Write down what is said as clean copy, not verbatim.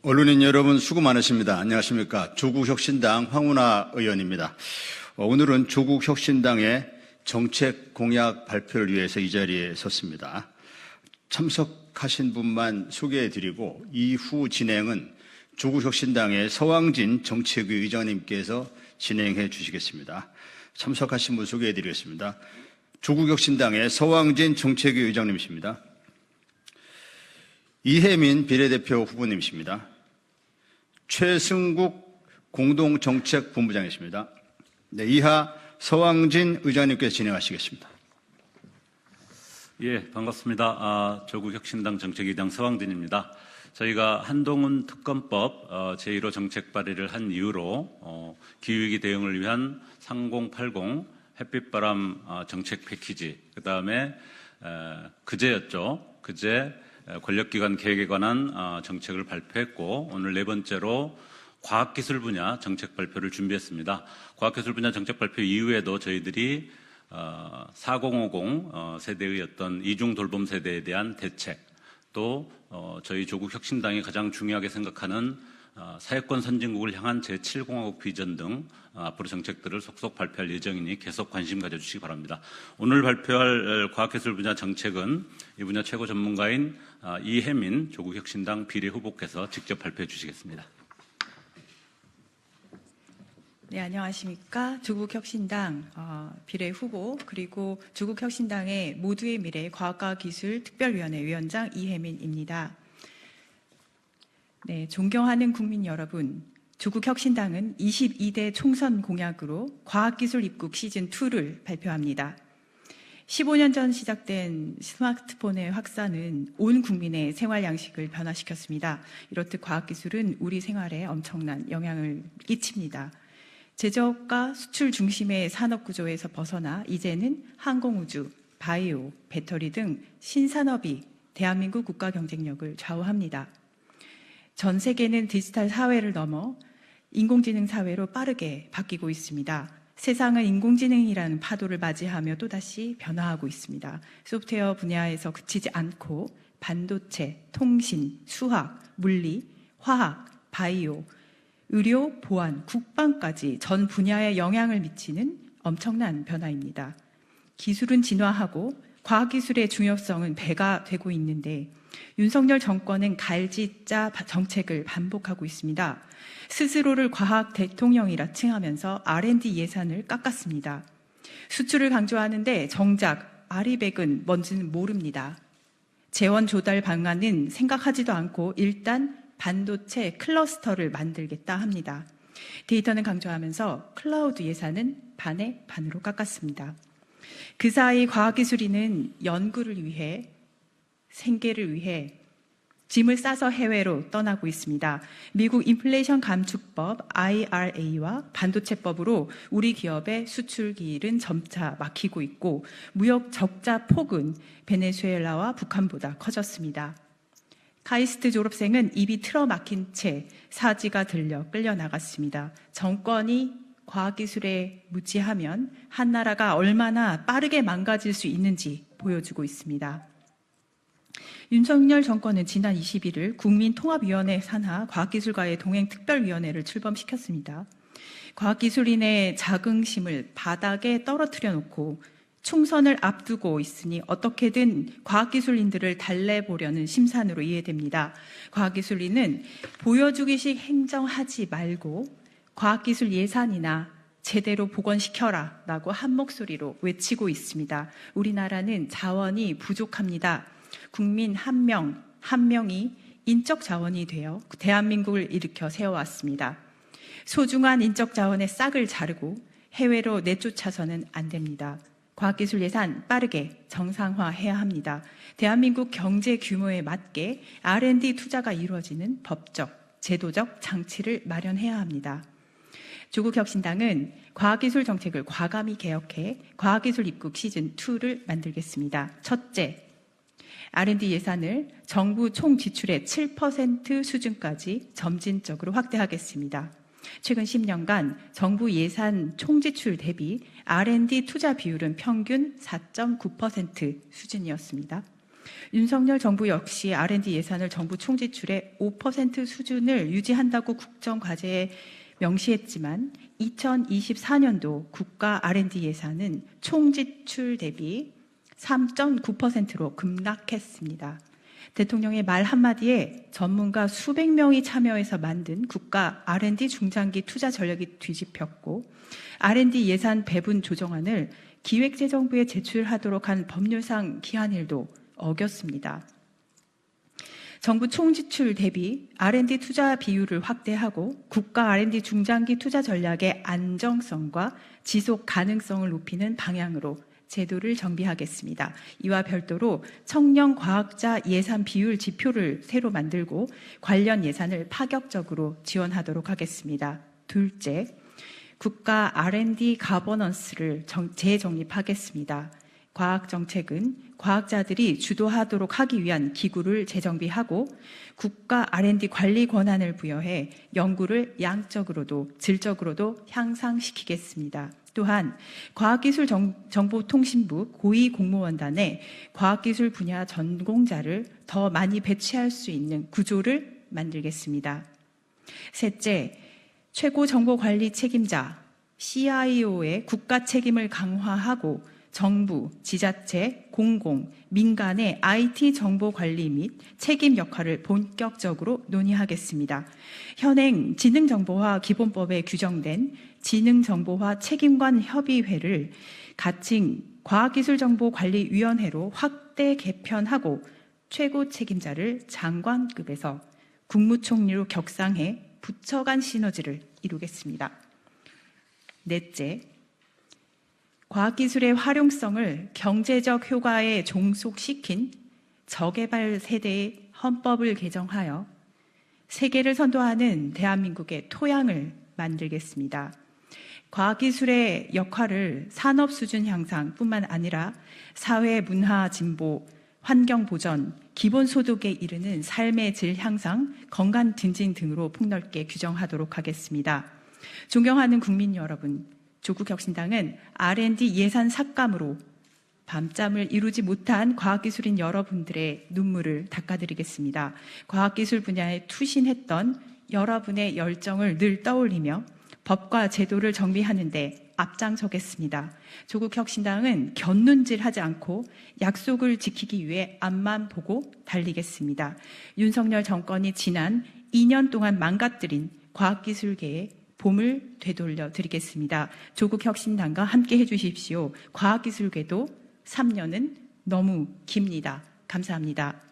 언론인 여러분 수고 많으십니다. 안녕하십니까. 조국혁신당 황운하 의원입니다. 오늘은 조국혁신당의 정책 공약 발표를 위해서 이 자리에 섰습니다. 참석하신 분만 소개해드리고 이후 진행은 조국혁신당의 서왕진 정책위 의장님께서 진행해 주시겠습니다. 참석하신 분 소개해드리겠습니다. 조국혁신당의 서왕진 정책위 의장님이십니다. 이혜민 비례대표 후보님이십니다. 최승국 공동정책본부장이십니다. 네, 이하 서왕진 의장님께서 진행하시겠습니다. 예, 반갑습니다. 조국혁신당 정책위장 서왕진입니다. 저희가 한동훈 특검법 제1호 정책 발의를 한 이후로 기후위기 대응을 위한 3080 햇빛바람 정책 패키지, 그 다음에 그제였죠. 그제 권력기관 개혁에 관한 정책을 발표했고, 오늘 네 번째로 과학기술 분야 정책 발표를 준비했습니다. 과학기술 분야 정책 발표 이후에도 저희들이 4050 세대의 어떤 이중 돌봄 세대에 대한 대책, 또 저희 조국혁신당이 가장 중요하게 생각하는 사회권 선진국을 향한 제7공화국 비전 등 앞으로 정책들을 속속 발표할 예정이니 계속 관심 가져주시기 바랍니다. 오늘 발표할 과학기술 분야 정책은 이 분야 최고 전문가인 이혜민 조국혁신당 비례후보께서 직접 발표해 주시겠습니다. 네, 안녕하십니까. 조국혁신당 비례후보 그리고 조국혁신당의 모두의 미래 과학과 기술 특별위원회 위원장 이혜민입니다. 네, 존경하는 국민 여러분, 조국혁신당은 22대 총선 공약으로 과학기술 입국 시즌2를 발표합니다. 15년 전 시작된 스마트폰의 확산은 온 국민의 생활 양식을 변화시켰습니다. 이렇듯 과학기술은 우리 생활에 엄청난 영향을 끼칩니다. 제조업과 수출 중심의 산업구조에서 벗어나 이제는 항공우주, 바이오, 배터리 등 신산업이 대한민국 국가 경쟁력을 좌우합니다. 전 세계는 디지털 사회를 넘어 인공지능 사회로 빠르게 바뀌고 있습니다. 세상은 인공지능이라는 파도를 맞이하며 또다시 변화하고 있습니다. 소프트웨어 분야에서 그치지 않고 반도체, 통신, 수학, 물리, 화학, 바이오, 의료, 보안, 국방까지 전 분야에 영향을 미치는 엄청난 변화입니다. 기술은 진화하고 과학기술의 중요성은 배가 되고 있는데 윤석열 정권은 갈짓자 정책을 반복하고 있습니다. 스스로를 과학 대통령이라 칭하면서 R&D 예산을 깎았습니다. 수출을 강조하는데 정작 아리백은 뭔지는 모릅니다. 재원 조달 방안은 생각하지도 않고 일단 반도체 클러스터를 만들겠다 합니다. 데이터는 강조하면서 클라우드 예산은 반의 반으로 깎았습니다. 그 사이 과학기술인은 연구를 위해, 생계를 위해 짐을 싸서 해외로 떠나고 있습니다. 미국 인플레이션 감축법 IRA와 반도체법으로 우리 기업의 수출 길은 점차 막히고 있고 무역 적자 폭은 베네수엘라와 북한보다 커졌습니다. 카이스트 졸업생은 입이 틀어막힌 채 사지가 들려 끌려나갔습니다. 정권이 과학기술에 무지하면 한 나라가 얼마나 빠르게 망가질 수 있는지 보여주고 있습니다. 윤석열 정권은 지난 21일 국민통합위원회 산하 과학기술과의 동행특별위원회를 출범시켰습니다. 과학기술인의 자긍심을 바닥에 떨어뜨려 놓고 총선을 앞두고 있으니 어떻게든 과학기술인들을 달래보려는 심산으로 이해됩니다. 과학기술인은 보여주기식 행정하지 말고 과학기술 예산이나 제대로 복원시켜라 라고 한 목소리로 외치고 있습니다. 우리나라는 자원이 부족합니다. 국민 한 명, 한 명이 인적 자원이 되어 대한민국을 일으켜 세워왔습니다. 소중한 인적 자원의 싹을 자르고 해외로 내쫓아서는 안 됩니다. 과학기술 예산 빠르게 정상화해야 합니다. 대한민국 경제 규모에 맞게 R&D 투자가 이루어지는 법적, 제도적 장치를 마련해야 합니다. 조국혁신당은 과학기술 정책을 과감히 개혁해 과학기술 입국 시즌2를 만들겠습니다. 첫째, R&D 예산을 정부 총 지출의 7% 수준까지 점진적으로 확대하겠습니다. 최근 10년간 정부 예산 총지출 대비 R&D 투자 비율은 평균 4.9% 수준이었습니다. 윤석열 정부 역시 R&D 예산을 정부 총지출의 5% 수준을 유지한다고 국정과제에 명시했지만 2024년도 국가 R&D 예산은 총지출 대비 3.9%로 급락했습니다. 대통령의 말 한마디에 전문가 수백 명이 참여해서 만든 국가 R&D 중장기 투자 전략이 뒤집혔고 R&D 예산 배분 조정안을 기획재정부에 제출하도록 한 법률상 기한일도 어겼습니다. 정부 총지출 대비 R&D 투자 비율을 확대하고 국가 R&D 중장기 투자 전략의 안정성과 지속 가능성을 높이는 방향으로 제도를 정비하겠습니다. 이와 별도로 청년 과학자 예산 비율 지표를 새로 만들고 관련 예산을 파격적으로 지원하도록 하겠습니다. 둘째, 국가 R&D 가버넌스를 재정립하겠습니다. 과학정책은 과학자들이 주도하도록 하기 위한 기구를 재정비하고 국가 R&D 관리 권한을 부여해 연구를 양적으로도 질적으로도 향상시키겠습니다. 또한 과학기술정보통신부 고위공무원단에 과학기술 분야 전공자를 더 많이 배치할 수 있는 구조를 만들겠습니다. 셋째, 최고정보관리 책임자 CIO의 국가 책임을 강화하고 정부, 지자체, 공공, 민간의 IT 정보 관리 및 책임 역할을 본격적으로 논의하겠습니다. 현행 지능정보화 기본법에 규정된 지능정보화 책임관 협의회를 가칭 과학기술정보관리위원회로 확대 개편하고 최고 책임자를 장관급에서 국무총리로 격상해 부처 간 시너지를 이루겠습니다. 넷째, 과학기술의 활용성을 경제적 효과에 종속시킨 저개발 세대의 헌법을 개정하여 세계를 선도하는 대한민국의 토양을 만들겠습니다. 과학기술의 역할을 산업 수준 향상뿐만 아니라 사회 문화 진보, 환경 보전, 기본소득에 이르는 삶의 질 향상, 건강 증진 등으로 폭넓게 규정하도록 하겠습니다. 존경하는 국민 여러분, 조국혁신당은 R&D 예산 삭감으로 밤잠을 이루지 못한 과학기술인 여러분들의 눈물을 닦아드리겠습니다. 과학기술 분야에 투신했던 여러분의 열정을 늘 떠올리며 법과 제도를 정비하는 데 앞장서겠습니다. 조국혁신당은 곁눈질하지 않고 약속을 지키기 위해 앞만 보고 달리겠습니다. 윤석열 정권이 지난 2년 동안 망가뜨린 과학기술계의 봄을 되돌려 드리겠습니다. 조국혁신당과 함께 해주십시오. 과학기술계도 3년은 너무 깁니다. 감사합니다.